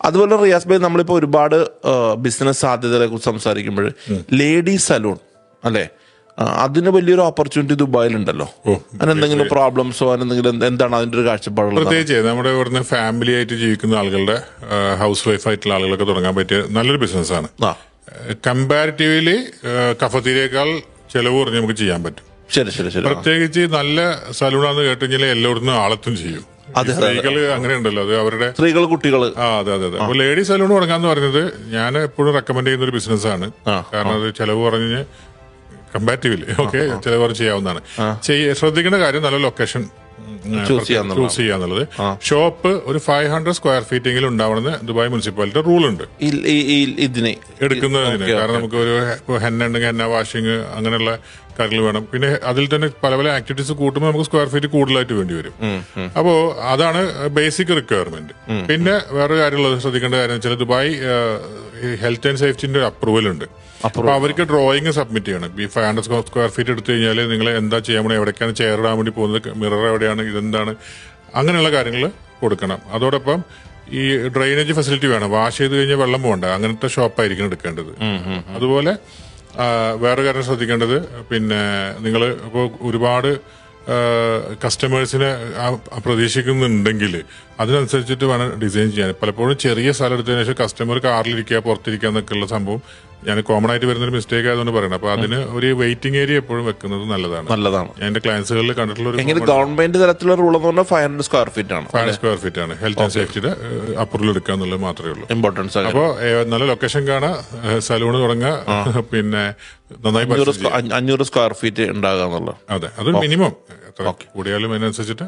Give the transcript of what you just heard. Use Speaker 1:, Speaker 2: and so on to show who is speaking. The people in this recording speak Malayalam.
Speaker 1: അതുപോലെ റിയാസ് ഭായ്, നമ്മളിപ്പോൾ ഒരുപാട് ബിസിനസ് സാധ്യതകളെ കുറിച്ച് സംസാരിക്കുമ്പോൾ ലേഡീസ് സലൂൺ അല്ലേ, അതിന് വലിയൊരു ഓപ്പർച്യൂണിറ്റി ദുബായിലുണ്ടല്ലോ. അതിനെന്തെങ്കിലും പ്രോബ്ലംസോ അതിനെന്തെങ്കിലും എന്താണ് അതിന്റെ ഒരു കാഴ്ചപ്പാടുള്ളത്?
Speaker 2: പ്രത്യേകിച്ച് നമ്മുടെ ഇവിടുന്ന് ഫാമിലി ആയിട്ട് ജീവിക്കുന്ന ആളുകളുടെ ഹൗസ് വൈഫ് ആയിട്ടുള്ള ആളുകളൊക്കെ തുടങ്ങാൻ പറ്റിയ നല്ലൊരു ബിസിനസ്സാണ്. കമ്പാരിറ്റീവ്ലി കഫത്തീരിയേക്കാൾ ചെലവ് കുറഞ്ഞ് നമുക്ക് ചെയ്യാൻ പറ്റും.
Speaker 1: ശരി ശരി ശരി.
Speaker 2: പ്രത്യേകിച്ച് നല്ല സലൂണാന്ന് കേട്ട് കഴിഞ്ഞാൽ എല്ലായിടത്തും ആളത്തും ചെയ്യും. സ്ത്രീകള് അങ്ങനെ ഉണ്ടല്ലോ, അത് അവരുടെ
Speaker 1: സ്ത്രീകൾ കുട്ടികൾ.
Speaker 2: അതെ അതെ അതെ. അപ്പൊ ലേഡീസ് സലൂൺ തുടങ്ങാന്ന് പറയുന്നത് ഞാൻ എപ്പോഴും റെക്കമെൻഡ് ചെയ്യുന്ന ഒരു ബിസിനസ്സാണ്. കാരണം അത് ചെലവ് കുറഞ്ഞ് കമ്പാരിറ്റീവ്ലി ഓക്കെ ചെലവ് കുറഞ്ഞ് ചെയ്യാവുന്നതാണ്. ശ്രദ്ധിക്കേണ്ട കാര്യം നല്ല ലൊക്കേഷൻ ചൂസ് ചെയ്യാന്നുള്ളത്. ഷോപ്പ് ഒരു 500 സ്ക്വയർ ഫീറ്റ് എങ്കിലും ഉണ്ടാവണമെന്ന് ദുബായ് മുനിസിപ്പാലിറ്റി റൂൾ ഉണ്ട്
Speaker 1: ഇതിനെ
Speaker 2: എടുക്കുന്നതിന്. കാരണം നമുക്ക് ഒരു ഹെന്ന ഉണ്ടെങ്കിൽ ഹെന്ന വാഷിങ് അങ്ങനെയുള്ള കാര്യങ്ങൾ വേണം. പിന്നെ അതിൽ തന്നെ പല പല ആക്ടിവിറ്റീസ് കൂട്ടുമ്പോൾ നമുക്ക് സ്ക്വയർ ഫീറ്റ് കൂടുതലായിട്ട് വേണ്ടി വരും. അപ്പോ അതാണ് ബേസിക് റിക്വയർമെന്റ്. പിന്നെ വേറെ കാര്യമുള്ളത് ശ്രദ്ധിക്കേണ്ട കാര്യം വെച്ചാൽ ദുബായ് ഹെൽത്ത് ആൻഡ് സേഫ്റ്റിന്റെ അപ്രൂവൽ ഉണ്ട്. അപ്പൊ അവർക്ക് ഡ്രോയിങ് സബ്മിറ്റ് ചെയ്യണം. ഈ 500 സ്ക്വയർ ഫീറ്റ് എടുത്തു കഴിഞ്ഞാൽ നിങ്ങൾ എന്താ ചെയ്യാൻ വേണ്ടി, എവിടേക്കാണ് ചെയർ ഇടാൻ വേണ്ടി പോകുന്നത്, മിറർ എവിടെയാണ്, ഇതെന്താണ്, അങ്ങനെയുള്ള കാര്യങ്ങൾ കൊടുക്കണം. അതോടൊപ്പം ഈ ഡ്രെയിനേജ് ഫെസിലിറ്റി വേണം. വാഷ് ചെയ്ത് കഴിഞ്ഞാൽ വെള്ളം പോകണ്ട, അങ്ങനത്തെ ഷോപ്പായിരിക്കും എടുക്കേണ്ടത്. അതുപോലെ വേറെ കാര്യം ശ്രദ്ധിക്കേണ്ടത്, പിന്നെ നിങ്ങൾ ഇപ്പോൾ ഒരുപാട് കസ്റ്റമേഴ്സിനെ പ്രതീക്ഷിക്കുന്നുണ്ടെങ്കിൽ അതിനനുസരിച്ചിട്ട് വേണം ഡിസൈൻ ചെയ്യാൻ. പലപ്പോഴും ചെറിയ സ്ഥലം എടുത്തതിനു ശേഷം കസ്റ്റമർ കാറിലിരിക്കുക പുറത്തിരിക്കുക എന്നൊക്കെയുള്ള സംഭവം ഞാൻ കോമൺ ആയിട്ട് വരുന്നൊരു മിസ്റ്റേക്ക് ആയതുകൊണ്ട് പറയണം. അപ്പൊ അതിന് ഒരു വെയിറ്റിംഗ് ഏരിയ എപ്പോഴും വെക്കുന്നത് നല്ലതാണ്. ഞാൻ എന്റെ ക്ലയൻസുകളിൽ കണ്ടിട്ടുള്ള ഒരു
Speaker 1: ഗവൺമെന്റ് തലത്തിലുള്ള റൂൾ എന്ന് പറഞ്ഞാൽ 500 സ്ക്വയർ ഫീറ്റ് ആണ്.
Speaker 2: 500 സ്ക്വയർ ഫീറ്റ് ആണ്. ഹെൽത്ത് ആൻഡ് സേഫ്റ്റിയുടെ അപ്രൂവൽ എടുക്കുക എന്നുള്ളത് മാത്രമേ ഉള്ളൂ
Speaker 1: ഇമ്പോർട്ടൻസ്.
Speaker 2: അപ്പോ നല്ല ലൊക്കേഷൻ കാണാം, സലൂണ് തുടങ്ങുക, പിന്നെ നന്നായി
Speaker 1: 500 സ്ക്വയർ ഫീറ്റ് ഉണ്ടാകുക എന്നുള്ളത്.
Speaker 2: അതെ, അതൊരു മിനിമം. കൂടിയാലും അതിനനുസരിച്ചിട്ട്